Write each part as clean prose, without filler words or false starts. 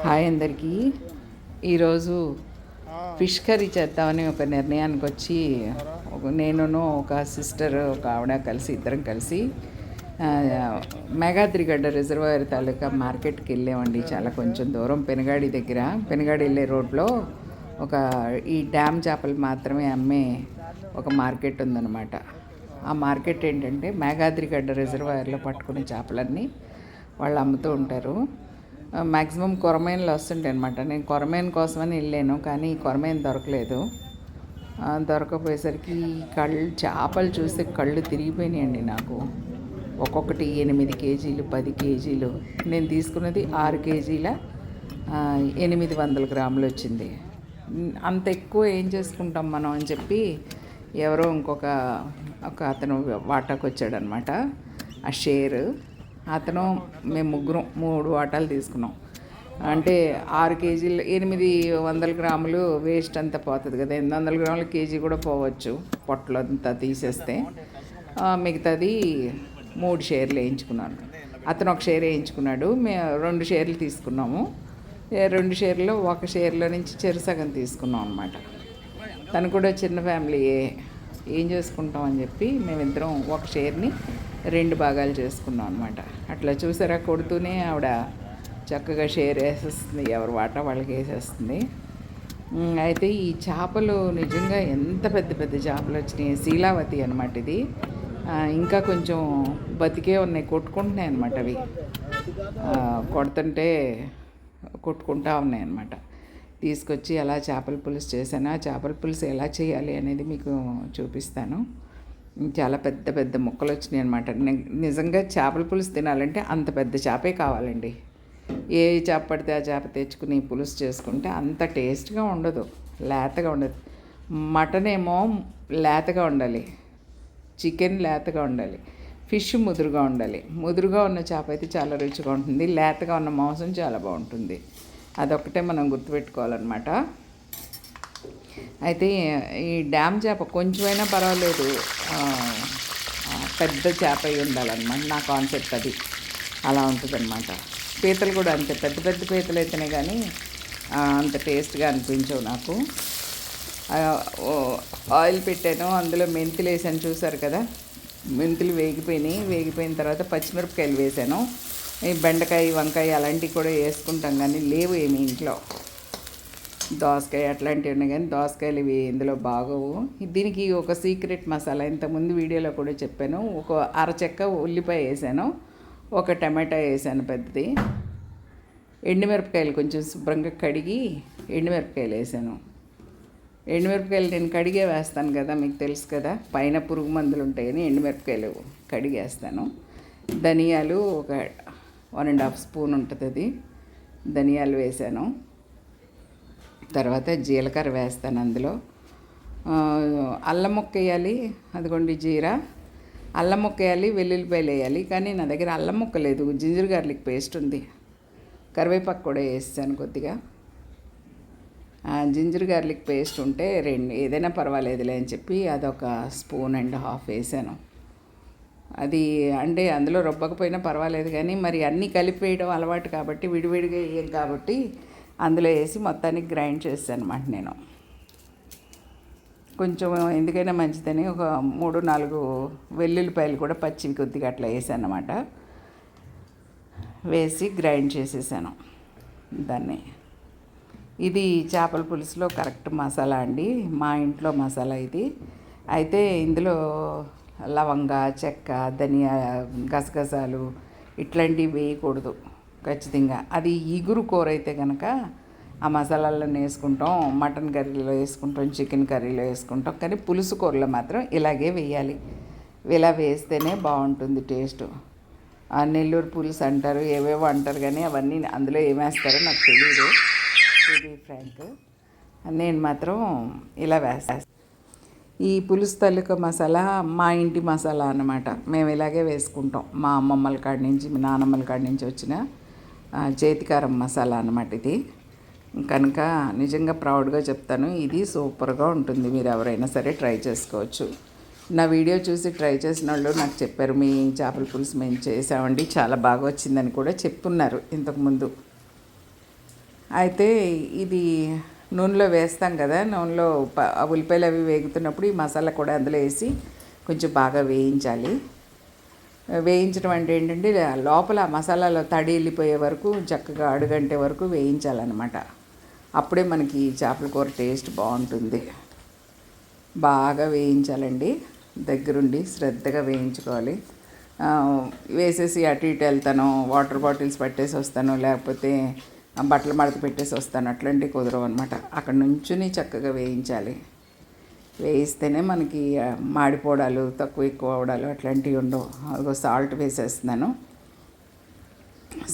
Hi అందరికీ. ఈరోజు fish curry చేద్దామని ఒక నిర్ణయానికి వచ్చి నేనును ఒక సిస్టర్ ఒక ఆవిడ కలిసి ఇద్దరం కలిసి మేఘాద్రిగడ్డ రిజర్వాయర్ తాలూకా మార్కెట్కి వెళ్ళామండి. చాలా కొంచెం దూరం, పెనగాడి దగ్గర, పెనగాడి వెళ్ళే రోడ్లో ఒక ఈ డ్యామ్ చేపలు మాత్రమే అమ్మే ఒక మార్కెట్ ఉందన్నమాట. ఆ మార్కెట్ ఏంటంటే మేఘాద్రిగడ్డ రిజర్వాయర్లో పట్టుకునే చేపలన్నీ వాళ్ళు అమ్ముతూ ఉంటారు. మ్యాక్సిమం కొరమేన్లు వస్తుంటాయి అనమాట. నేను కొరమేన్ కోసమని వెళ్ళాను, కానీ కొరమేన్ దొరకలేదు. దొరకపోయేసరికి చేపలు చూస్తే కళ్ళు తిరిగిపోయినాయండి నాకు. ఒక్కొక్కటి 8 కేజీలు, 10 కేజీలు. నేను తీసుకున్నది 6 కేజీల 800 గ్రాములు వచ్చింది. అంత ఎక్కువ ఏం చేసుకుంటాం మనం అని చెప్పి ఎవరో ఇంకొక అతను వాటాకు వచ్చాడనమాట. ఆ షేర్ అతను, మేము ముగ్గురం 3 వాటాలు తీసుకున్నాం. అంటే 6 కేజీలు 800 గ్రాములు వేస్ట్ అంతా పోతుంది కదా. 800 గ్రాముల కేజీ కూడా పోవచ్చు పొట్టలో అంతా తీసేస్తే. మిగతాది 3 షేర్లు వేయించుకున్నాను. అతను ఒక షేర్ వేయించుకున్నాడు, మేము 2 షేర్లు తీసుకున్నాము. 2 షేర్లో ఒక షేర్లో నుంచి చెరుసగం తీసుకున్నాం అనమాట. తను కూడా చిన్న ఫ్యామిలీయే, ఏం చేసుకుంటాం అని చెప్పి మేమిద్దరం ఒక షేర్ని 2 భాగాలు చేసుకున్నాం అనమాట. అట్లా చూసారా, కొడుతూనే ఆవిడ చక్కగా షేర్ వేసేస్తుంది, ఎవరి వాటా వాళ్ళకి వేసేస్తుంది. అయితే ఈ చేపలు నిజంగా ఎంత పెద్ద పెద్ద చేపలు వచ్చినాయి. శీలావతి అనమాట ఇది. ఇంకా కొంచెం బతికే ఉన్నాయి, కొట్టుకుంటున్నాయి అనమాట. అవి కొడుతుంటే కొట్టుకుంటా ఉన్నాయి అనమాట. తీసుకొచ్చి అలా చేపల పులుసు చేశాను. ఆ చేపల పులుసు ఎలా చేయాలి అనేది మీకు చూపిస్తాను. చాలా పెద్ద పెద్ద ముక్కలు వచ్చినాయి అనమాట. నిజంగా చేపల పులుసు తినాలంటే అంత పెద్ద చేపే కావాలండి. ఏ చేప పడితే ఆ చేప తెచ్చుకుని పులుసు చేసుకుంటే అంత టేస్ట్గా ఉండదు, లేతగా ఉండదు. మటన్ ఏమో లేతగా ఉండాలి, చికెన్ లేతగా ఉండాలి, ఫిష్ ముదురుగా ఉండాలి. ముదురుగా ఉన్న చేప అయితే చాలా రుచిగా ఉంటుంది, లేతగా ఉన్న మాంసం చాలా బాగుంటుంది. అదొక్కటే మనం గుర్తుపెట్టుకోవాలన్నమాట. అయితే ఈ డ్యామ్ చేప కొంచెమైనా పర్వాలేదు, పెద్ద చేప అయి ఉండాలన్నమాట. నా కాన్సెప్ట్ అది అలా ఉంటుందన్నమాట. పీతలు కూడా అంతే, పెద్ద పెద్ద పీతలు అయితేనే కానీ అంత టేస్ట్గా అనిపించవు నాకు. ఆయిల్ పెట్టాను, అందులో మెంతులు వేసాను, చూసారు కదా. మెంతులు వేగిపోయిన తర్వాత పచ్చిమిరపకాయలు వేసాను. ఈ బెండకాయ, వంకాయ అలాంటివి కూడా వేసుకుంటాం, కానీ లేవు ఏమి ఇంట్లో. దోసకాయ అట్లాంటివి ఉన్నాయి, కానీ దోసకాయలు ఇవి ఇందులో బాగోవు. దీనికి ఒక సీక్రెట్ మసాలా, ఇంతకుముందు వీడియోలో కూడా చెప్పాను. ఒక అరచెక్క ఉల్లిపాయ వేసాను, ఒక టమాటా వేసాను పెద్దది. ఎండుమిరపకాయలు కొంచెం శుభ్రంగా కడిగి ఎండుమిరపకాయలు వేసాను. ఎండుమిరపకాయలు నేను కడిగే వేస్తాను కదా, మీకు తెలుసు కదా, పైన పురుగు మందులు ఉంటాయని ఎండుమిరపకాయలు కడిగేస్తాను. ధనియాలు ఒక 1.5 స్పూన్ ఉంటుంది, అది ధనియాలు వేసాను. తర్వాత జీలకర్ర వేస్తాను అందులో. అల్లం ముక్క వేయాలి, అదిగోండి జీరా. అల్లం ముక్క వేయాలి, వెల్లుల్లిపాయలు వేయాలి, కానీ నా దగ్గర అల్లం ముక్క లేదు, జింజర్ గార్లిక్ పేస్ట్ ఉంది. కరివేపాకు కూడా వేసాను కొద్దిగా. జింజర్ గార్లిక్ పేస్ట్ ఉంటే 2 ఏదైనా పర్వాలేదులే అని చెప్పి అదొక 1.5 స్పూన్ వేసాను. అది అంటే అందులో రుబ్బకపోయినా పర్వాలేదు, కానీ మరి అన్నీ కలిపి వేయడం అలవాటు కాబట్టి, విడివిడిగా వేయం కాబట్టి అందులో వేసి మొత్తానికి గ్రైండ్ చేస్తాను అనమాట నేను. కొంచెం ఎందుకైనా మంచిదని ఒక 3-4 వెల్లుల్లిపాయలు కూడా పచ్చివి కొద్దిగా అట్లా వేసాను అన్నమాట. వేసి గ్రైండ్ చేసేసాను దాన్ని. ఇది చేపల పులుసులో కరెక్ట్ మసాలా అండి, మా ఇంట్లో మసాలా ఇది. అయితే ఇందులో లవంగ, చెక్క, ధనియా, గసగసాలు ఇట్లాంటివి వేయకూడదు ఖచ్చితంగా. అది ఇగురు కూర అయితే కనుక ఆ మసాలాల్లో వేసుకుంటాం, మటన్ కర్రీలో వేసుకుంటాం, చికెన్ కర్రీలో వేసుకుంటాం, కానీ పులుసు కూరలో మాత్రం ఇలాగే వేయాలి. ఇలా వేస్తేనే బాగుంటుంది టేస్ట్. నెల్లూరు పులుసు అంటారు, ఏవేవో అంటారు, కానీ అవన్నీ అందులో ఏమేస్తారో నాకు తెలియదు, ఇది ఫ్రాంక్. నేను మాత్రం ఇలా వేస్తాను. ఈ పులుసు తాలూకా మసాలా మా ఇంటి మసాలా అన్నమాట. మేము ఇలాగే వేసుకుంటాం. మా అమ్మమ్మల కాడి నుంచి, మీ నాన్నమ్మల కాడి నుంచి వచ్చిన చేతికారం మసాలా అన్నమాట ఇది. కనుక నిజంగా ప్రౌడ్గా చెప్తాను, ఇది సూపర్గా ఉంటుంది. మీరు ఎవరైనా సరే ట్రై చేసుకోవచ్చు. నా వీడియో చూసి ట్రై చేసిన వాళ్ళు నాకు చెప్పారు, మీ చేపల పులుసు మేము చేసామండి, చాలా బాగా వచ్చిందని కూడా చెప్పున్నారు ఇంతకుముందు. అయితే ఇది నూనెలో వేస్తాం కదా, నూనెలో ఉల్లిపాయలు అవి వేగుతున్నప్పుడు ఈ మసాలా కూడా అందులో వేసి కొంచెం బాగా వేయించాలి. వేయించడం అంటే ఏంటంటే లోపల మసాలాలో తడి వెళ్ళిపోయే వరకు చక్కగా అడుగంటే వరకు వేయించాలన్నమాట. అప్పుడే మనకి చేపల కూర టేస్ట్ బాగుంటుంది. బాగా వేయించాలండి, దగ్గరుండి శ్రద్ధగా వేయించుకోవాలి. వేసేసి అటు ఇటు వెళ్తాను, వాటర్ బాటిల్స్ పట్టేసి వస్తాను, లేకపోతే బట్టలు మడత పెట్టేసి వస్తాను, అట్లాంటివి కుదరవు అనమాట. అక్కడ నుంచుని చక్కగా వేయించాలి. వేయిస్తేనే మనకి మాడిపోవడాలు, తక్కువ ఎక్కువ అవడాలు అట్లాంటివి ఉండవు. అదిగో సాల్ట్ వేసేస్తున్నాను.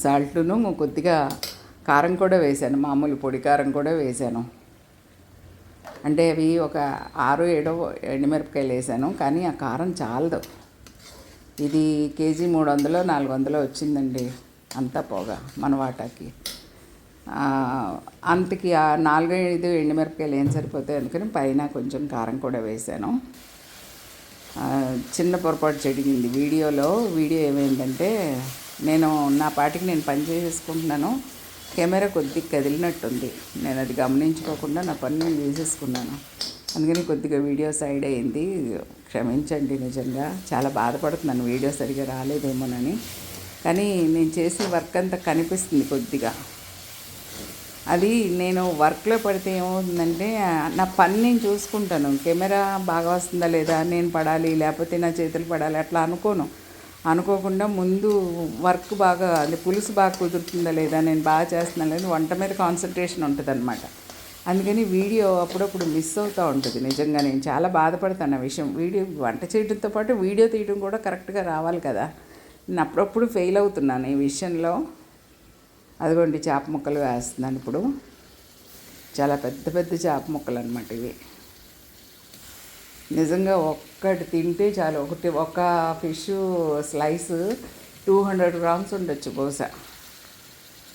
సాల్ట్ను కొద్దిగా కారం కూడా వేసాను, మామూలు పొడి కారం కూడా వేసాను. అంటే అవి ఒక 6-7 ఎండుమిరపకాయలు వేసాను, కానీ ఆ కారం చాలదు. ఇది కేజీ 300-400 వచ్చిందండి అంతా పోగా మన వాటాకి. అంతకి ఆ 4-5 ఎండుమిరపకాయలు ఏం సరిపోతాయి అనుకుని పైన కొంచెం కారం కూడా వేసాను. చిన్న పొరపాటు జరిగింది వీడియో ఏమైందంటే, నేను నా పాటికి నేను పని చేసేసుకుంటున్నాను, కెమెరా కొద్దిగా కదిలినట్టుంది. నేను అది గమనించుకోకుండా నా పని నేను చేసేసుకున్నాను. అందుకని కొద్దిగా వీడియో సైడ్ అయింది, క్షమించండి. నిజంగా చాలా బాధపడుతున్నాను వీడియో సరిగా రాలేదేమోనని. కానీ నేను చేసిన వర్క్ అంతా కనిపిస్తుంది కొద్దిగా. అది నేను వర్క్లో పడితే ఏమవుతుందంటే, నా పని నేను చూసుకుంటాను. కెమెరా బాగా వస్తుందా లేదా, నేను పడాలి లేకపోతే నా చేతులు పడాలి అట్లా అనుకోకుండా ముందు వర్క్ బాగా, అది పులుసు బాగా కుదురుతుందా లేదా, నేను బాగా చేస్తున్నాను లేదా, వంట మీద కాన్సన్ట్రేషన్ ఉంటుంది అనమాట. అందుకని వీడియో అప్పుడప్పుడు మిస్ అవుతూ ఉంటుంది. నిజంగా నేను చాలా బాధపడతాను ఆ విషయం. వంట చేయడంతో పాటు వీడియో తీయడం కూడా కరెక్ట్గా రావాలి కదా. నేను అప్పుడప్పుడు ఫెయిల్ అవుతున్నాను ఈ విషయంలో. అదిగోండి చేప ముక్కలు వేస్తున్నాను ఇప్పుడు. చాలా పెద్ద పెద్ద చేప ముక్కలు అనమాట ఇవి. నిజంగా ఒక్కటి తింటే చాలు. ఒక ఫిష్ స్లైస్ 200 గ్రామ్స్ ఉండొచ్చు బహుశా.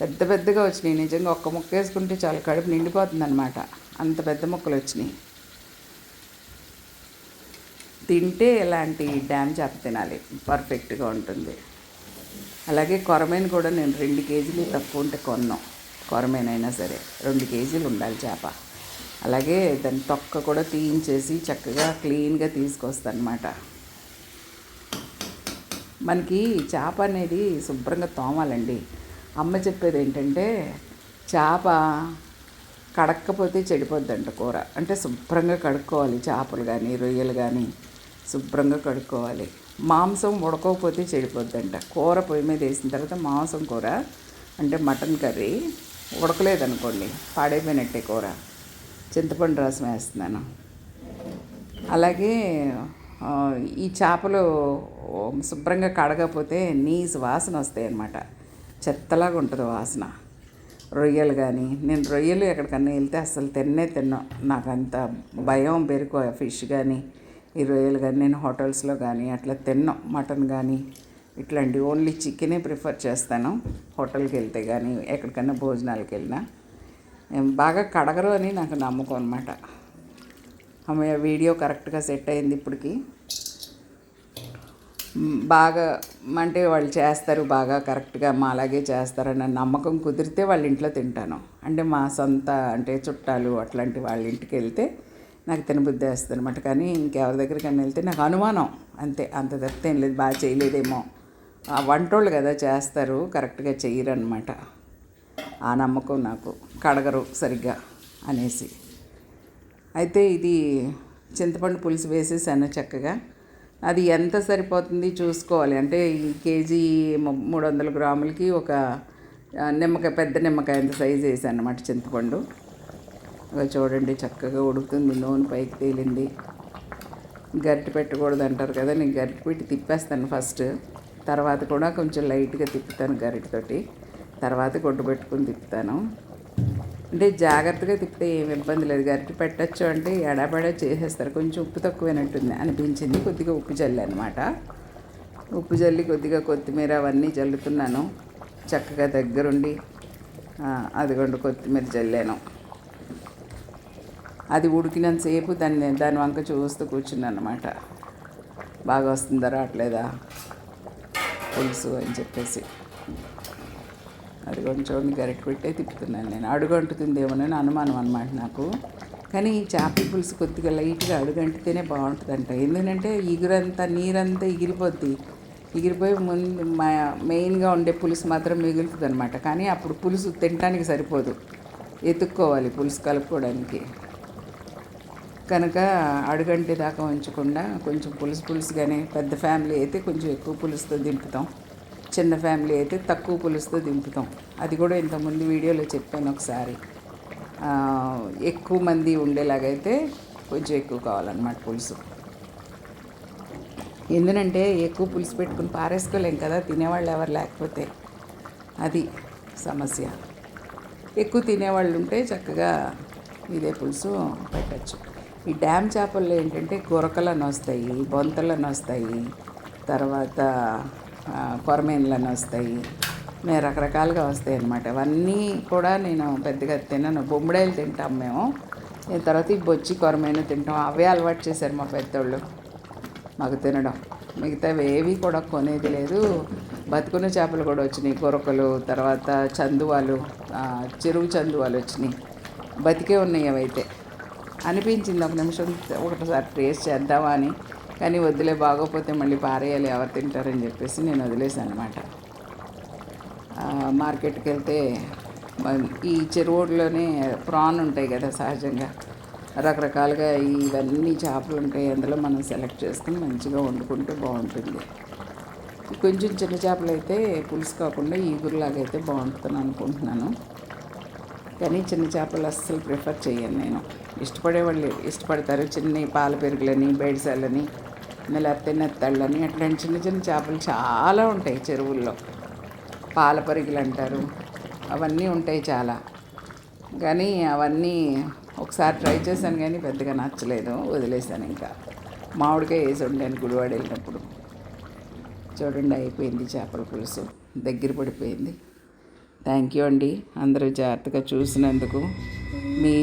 పెద్ద పెద్దగా వచ్చినాయి. నిజంగా ఒక్క ముక్క వేసుకుంటే చాలు, కడుపు నిండిపోతుంది అనమాట. అంత పెద్ద ముక్కలు వచ్చినాయి. తింటే ఇలాంటి డ్యామ్ చేప తినాలి, పర్ఫెక్ట్గా ఉంటుంది. అలాగే కొరమేను కూడా నేను 2 కేజీలు తక్కువ ఉంటే కొన్నాం. కొరమేనైనా సరే 2 కేజీలు ఉండాలి చేప. అలాగే దాని తొక్క కూడా తీయించేసి చక్కగా క్లీన్గా తీసుకొస్తాను అనమాట. మనకి చేప అనేది శుభ్రంగా తోమాలండి. అమ్మ చెప్పేది ఏంటంటే, చేప కడక్కపోతే చెడిపోద్దంట కూర. అంటే శుభ్రంగా కడుక్కోవాలి, చేపలు కానీ రొయ్యలు కానీ శుభ్రంగా కడుక్కోవాలి. మాంసం ఉడకకపోతే చెడిపోద్దంట. కూర పొయ్యి మీద వేసిన తర్వాత మాంసం కూర అంటే మటన్ కర్రీ ఉడకలేదనుకోండి పాడైపోయినట్టే కూర. చింతపండు రసం వేస్తున్నాను. అలాగే ఈ చేపలు శుభ్రంగా కడగకపోతే నీసు వాసన వస్తాయి అన్నమాట. చెత్తలాగా ఉంటుంది వాసన. రొయ్యలు కానీ, నేను రొయ్యలు ఎక్కడికన్నా వెళ్తే అసలు తిన్నాను. నాకు అంత భయం పెరుగు ఫిష్ కానీ ఈ రొయ్యలు కానీ నేను హోటల్స్లో కానీ అట్లా తిన్నాం. మటన్ కానీ ఇట్లాంటి ఓన్లీ చికెనే ప్రిఫర్ చేస్తాను హోటల్కి వెళ్తే కానీ, ఎక్కడికన్నా భోజనాలకు వెళ్ళినా. బాగా కడగరు అని నాకు నమ్మకం అనమాట. ఆమె వీడియో కరెక్ట్గా సెట్ అయింది ఇప్పటికి. బాగా అంటే వాళ్ళు చేస్తారు బాగా కరెక్ట్గా మా అలాగే చేస్తారన్న నమ్మకం కుదిరితే వాళ్ళ ఇంట్లో తింటాను. అంటే మా సొంత అంటే చుట్టాలు అట్లాంటి వాళ్ళ ఇంటికి వెళ్తే నాకు తినబుద్ధి వేస్తుంది అనమాట. కానీ ఇంకెవరి దగ్గరికైనా వెళ్తే నాకు అనుమానం అంతే, అంత తప్పితే ఏం లేదు. బాగా చేయలేదేమో, వంటోళ్ళు కదా చేస్తారు, కరెక్ట్గా చెయ్యరు అనమాట. ఆ నమ్మకం నాకు, కడగరు సరిగ్గా అనేసి. అయితే ఇది చింతపండు పులుసు వేసేసాను చక్కగా. అది ఎంత సరిపోతుంది చూసుకోవాలి. అంటే ఈ కేజీ 300 గ్రాములకి ఒక నిమ్మకాయ, పెద్ద నిమ్మకాయ అంత సైజు వేసాను అన్నమాట చింతపండు. చూడండి చక్కగా ఉడుకుతుంది, నూనె పైకి తేలింది. గరిటె పెట్టకూడదు అంటారు కదా, నేను గరిటె పెట్టి తిప్పేస్తాను ఫస్ట్. తర్వాత కూడా కొంచెం లైట్గా తిప్పుతాను గరిటెతోటి, తర్వాత గుడ్డ పెట్టుకుని తిప్పుతాను. అంటే జాగ్రత్తగా తిప్పితే ఏమి ఇబ్బంది లేదు. గరిటె పెట్టచ్చు అంటే ఎడాపెడా చేసేస్తారు. కొంచెం ఉప్పు తక్కువైనట్టుంది అనిపించింది, కొద్దిగా ఉప్పు జల్లి అనమాట. ఉప్పు జల్లి కొద్దిగా కొత్తిమీర అవన్నీ జల్లుతున్నాను చక్కగా దగ్గరుండి. అదిగోండి కొత్తిమీర జల్లాను. అది ఉడికినంతసేపు దాని వంక చూస్తూ కూర్చున్నాను అనమాట. బాగా వస్తుందా రావట్లేదా పులుసు అని చెప్పేసి. అది కొంచెం గరిటె పెట్టే తిప్పుతున్నాను నేను. అడుగంటుతుందేమోనని అనుమానం అనమాట నాకు. కానీ చేపల పులుసు కొద్దిగా లైట్గా అడుగంటితేనే బాగుంటుందంట. ఎందుకంటే నీరంతా ఎగిరిపోయి ముందు మెయిన్గా ఉండే పులుసు మాత్రం మిగులుతుంది అనమాట. కానీ అప్పుడు పులుసు తినడానికి సరిపోదు, ఎత్తుక్కోవాలి పులుసు కలుపుకోవడానికి. కనుక అడుగంటే దాకా ఉంచకుండా కొంచెం పులుసుగానే, పెద్ద ఫ్యామిలీ అయితే కొంచెం ఎక్కువ పులుసుతో దింపుతాం, చిన్న ఫ్యామిలీ అయితే తక్కువ పులుసుతో దింపుతాం. అది కూడా ఇంతకుముందు వీడియోలో చెప్పాను ఒకసారి. ఎక్కువ మంది ఉండేలాగైతే కొంచెం ఎక్కువ కావాలన్నమాట పులుసు. ఎందుకంటే ఎక్కువ పులుసు పెట్టుకుని పారేసుకోలేం కదా తినేవాళ్ళు ఎవరు లేకపోతే, అది సమస్య. ఎక్కువ తినేవాళ్ళు ఉంటే చక్కగా ఇదే పులుసు పెట్టచ్చు. ఈ డ్యామ్ చేపల్లో ఏంటంటే గురకలను వస్తాయి, బొంతలను వస్తాయి, తర్వాత కొరమేన్లను వస్తాయి, రకరకాలుగా వస్తాయి అన్నమాట. అవన్నీ కూడా నేను పెద్దగా తినను. బొమ్మిడాయలు తింటాం మేము, తర్వాత ఈ బొచ్చి కొరమేను తింటాం. అవే అలవాటు చేశారు మా పెద్దోళ్ళు మాకు తినడం. మిగతావి ఏవి కూడా కొనేది లేదు. బతుకున్న చేపలు కూడా వచ్చినాయి, గురకలు, తర్వాత చందువాలు, చెరువు చందువాలు వచ్చినాయి, బతికే ఉన్నాయి. అవైతే అనిపించింది ఒక నిమిషం ఒకటిసారి టేస్ట్ చేద్దామా అని, కానీ వదిలే, బాగోపోతే మళ్ళీ పారేయాలి, ఎవరు తింటారని చెప్పేసి నేను వదిలేసాను అనమాట. మార్కెట్కి వెళ్తే ఈ చెరువులోనే ప్రాన్ ఉంటాయి కదా సహజంగా, రకరకాలుగా ఇవన్నీ చేపలు ఉంటాయి. అందులో మనం సెలెక్ట్ చేసుకుని మంచిగా వండుకుంటే బాగుంటుంది. కొంచెం చిన్న చేపలు అయితే పులుసు కాకుండా ఈగురులాగా అయితే బాగుంటుందని అనుకుంటున్నాను. కానీ చిన్న చేపలు అస్సలు ప్రిఫర్ చేయను నేను. ఇష్టపడేవాళ్ళు ఇష్టపడతారు, చిన్న పాల పెరుగులని, బేడిసాలని, లేకపోతే నెత్తళ్ళని, అట్లాంటి చిన్న చిన్న చేపలు చాలా ఉంటాయి చెరువుల్లో. పాల పరిగెలు అంటారు, అవన్నీ ఉంటాయి చాలా. కానీ అవన్నీ ఒకసారి ట్రై చేశాను కానీ పెద్దగా నచ్చలేదు, వదిలేశాను. ఇంకా మామిడికాయ వేసి వండాను గుడివాడ వెళ్ళినప్పుడు. చూడండి, అయిపోయింది చేపల పులుసు, దగ్గర పడిపోయింది. థ్యాంక్ యూ అండి, అందరూ జాగ్రత్తగా చూసినందుకు. మీ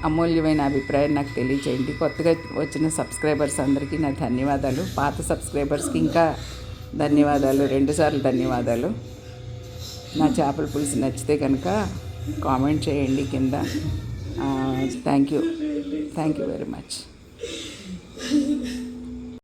అమూల్యమైన అభిప్రాయం నాకు తెలియచేయండి. కొత్తగా వచ్చిన సబ్స్క్రైబర్స్ అందరికీ నా ధన్యవాదాలు. పాత సబ్స్క్రైబర్స్కి ఇంకా ధన్యవాదాలు, 2 సార్లు ధన్యవాదాలు. నా చేపల పులుసు నచ్చితే కనుక కామెంట్ చేయండి కింద. Thank you very much.